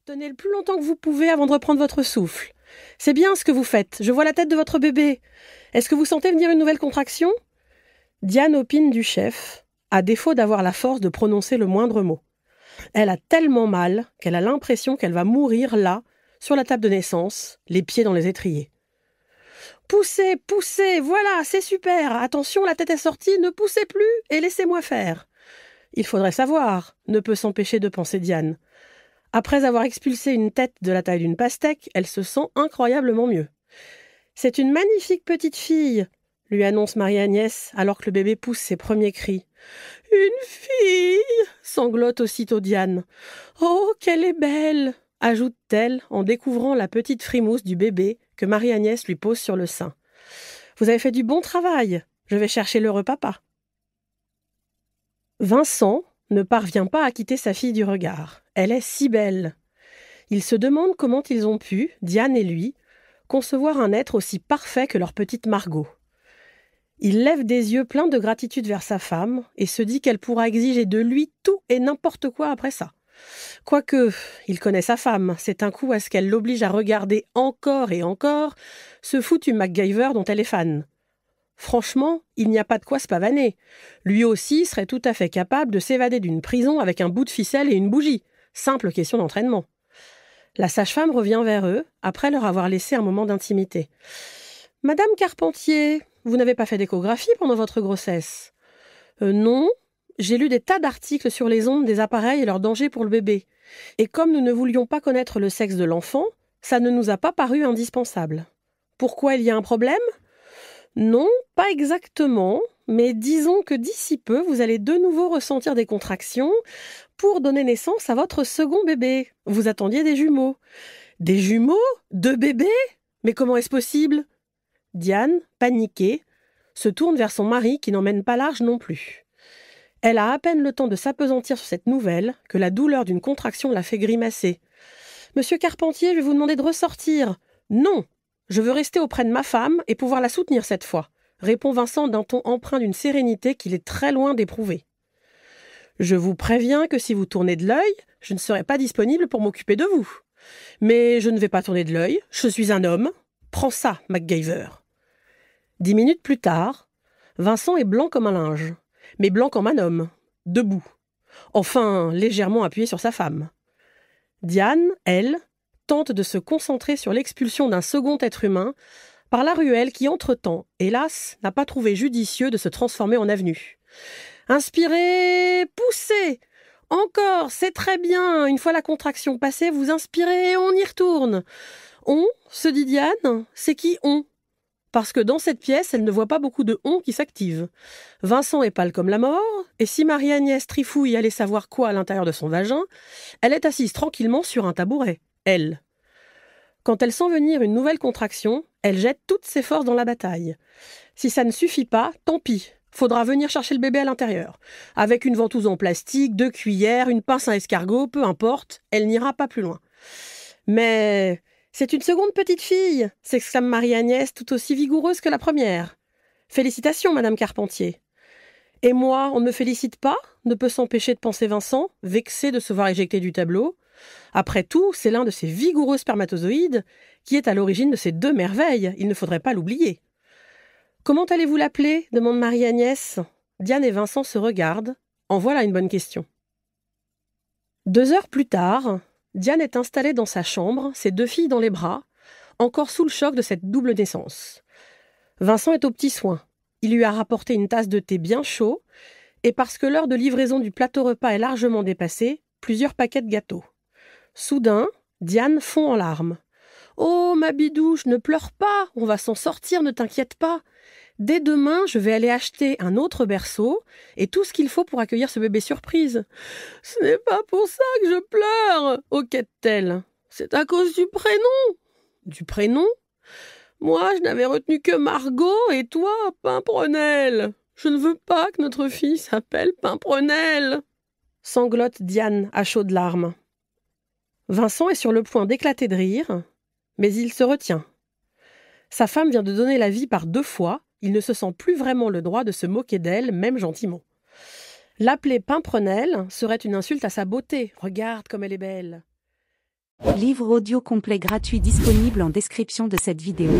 Tenez le plus longtemps que vous pouvez avant de reprendre votre souffle. C'est bien ce que vous faites. Je vois la tête de votre bébé. Est-ce que vous sentez venir une nouvelle contraction ? Diane opine du chef, à défaut d'avoir la force de prononcer le moindre mot. Elle a tellement mal qu'elle a l'impression qu'elle va mourir là, sur la table de naissance, les pieds dans les étriers. Poussez, poussez, voilà, c'est super. Attention, la tête est sortie, ne poussez plus et laissez-moi faire. Il faudrait savoir, ne peut s'empêcher de penser Diane. Après avoir expulsé une tête de la taille d'une pastèque, elle se sent incroyablement mieux. « C'est une magnifique petite fille !» lui annonce Marie-Agnès alors que le bébé pousse ses premiers cris. « Une fille !» sanglote aussitôt Diane. « Oh, qu'elle est belle !» ajoute-t-elle en découvrant la petite frimousse du bébé que Marie-Agnès lui pose sur le sein. « Vous avez fait du bon travail. Je vais chercher l'heureux papa. » Vincent ne parvient pas à quitter sa fille du regard. Elle est si belle. Il se demande comment ils ont pu, Diane et lui, concevoir un être aussi parfait que leur petite Margot. Il lève des yeux pleins de gratitude vers sa femme et se dit qu'elle pourra exiger de lui tout et n'importe quoi après ça. Quoique, il connaît sa femme, c'est un coup à ce qu'elle l'oblige à regarder encore et encore ce foutu MacGyver dont elle est fan. Franchement, il n'y a pas de quoi se pavaner. Lui aussi serait tout à fait capable de s'évader d'une prison avec un bout de ficelle et une bougie. Simple question d'entraînement. La sage-femme revient vers eux, après leur avoir laissé un moment d'intimité. « Madame Carpentier, vous n'avez pas fait d'échographie pendant votre grossesse ?»« Non, j'ai lu des tas d'articles sur les ondes des appareils et leurs dangers pour le bébé. Et comme nous ne voulions pas connaître le sexe de l'enfant, ça ne nous a pas paru indispensable. Pourquoi il y a un problème ? Non, pas exactement, mais disons que d'ici peu, vous allez de nouveau ressentir des contractions pour donner naissance à votre second bébé. Vous attendiez des jumeaux. Des jumeaux ? 2 bébés ? Mais comment est-ce possible ? Diane, paniquée, se tourne vers son mari qui n'emmène pas large non plus. Elle a à peine le temps de s'appesantir sur cette nouvelle que la douleur d'une contraction la fait grimacer. « Monsieur Carpentier, je vais vous demander de ressortir. »« Non, je veux rester auprès de ma femme et pouvoir la soutenir cette fois, » répond Vincent d'un ton empreint d'une sérénité qu'il est très loin d'éprouver. « Je vous préviens que si vous tournez de l'œil, je ne serai pas disponible pour m'occuper de vous. Mais je ne vais pas tourner de l'œil, je suis un homme. Prends ça, MacGyver. » 10 minutes plus tard, Vincent est blanc comme un linge, mais blanc comme un homme, debout. Enfin, légèrement appuyé sur sa femme. Diane, elle, tente de se concentrer sur l'expulsion d'un second être humain par la ruelle qui, entre-temps, hélas, n'a pas trouvé judicieux de se transformer en avenue. Inspirez, poussez. Encore, c'est très bien. Une fois la contraction passée, vous inspirez et on y retourne. On, se dit Diane, c'est qui on ? Parce que dans cette pièce, elle ne voit pas beaucoup de on qui s'active. Vincent est pâle comme la mort, et si Marie-Agnès trifouille allait savoir quoi à l'intérieur de son vagin, elle est assise tranquillement sur un tabouret, elle. Quand elle sent venir une nouvelle contraction, elle jette toutes ses forces dans la bataille. Si ça ne suffit pas, tant pis. Faudra venir chercher le bébé à l'intérieur. Avec une ventouse en plastique, 2 cuillères, une pince à escargot, peu importe, elle n'ira pas plus loin. Mais c'est une seconde petite fille, s'exclame Marie-Agnès, tout aussi vigoureuse que la première. Félicitations, Madame Carpentier. Et moi, on ne me félicite pas, ne peut s'empêcher de penser Vincent, vexé de se voir éjecté du tableau. Après tout, c'est l'un de ces vigoureux spermatozoïdes qui est à l'origine de ces 2 merveilles, il ne faudrait pas l'oublier. Comment allez-vous l'appeler ? Demande Marie-Agnès. Diane et Vincent se regardent. En voilà une bonne question. 2 heures plus tard, Diane est installée dans sa chambre, ses 2 filles dans les bras, encore sous le choc de cette double naissance. Vincent est aux petits soins. Il lui a rapporté une tasse de thé bien chaud, et parce que l'heure de livraison du plateau repas est largement dépassée, plusieurs paquets de gâteaux. Soudain, Diane fond en larmes. « Oh, ma bidouche, ne pleure pas, on va s'en sortir, ne t'inquiète pas. Dès demain, je vais aller acheter un autre berceau et tout ce qu'il faut pour accueillir ce bébé surprise. »« Ce n'est pas pour ça que je pleure, hoquette-t-elle. C'est à cause du prénom. »« Du prénom ? Moi, je n'avais retenu que Margot et toi, Pimprenelle. Je ne veux pas que notre fille s'appelle Pimprenelle. » Sanglote Diane à chaudes larmes. Vincent est sur le point d'éclater de rire, mais il se retient. Sa femme vient de donner la vie par 2 fois, il ne se sent plus vraiment le droit de se moquer d'elle, même gentiment. L'appeler Pimprenelle serait une insulte à sa beauté. Regarde comme elle est belle. Livre audio complet gratuit disponible en description de cette vidéo.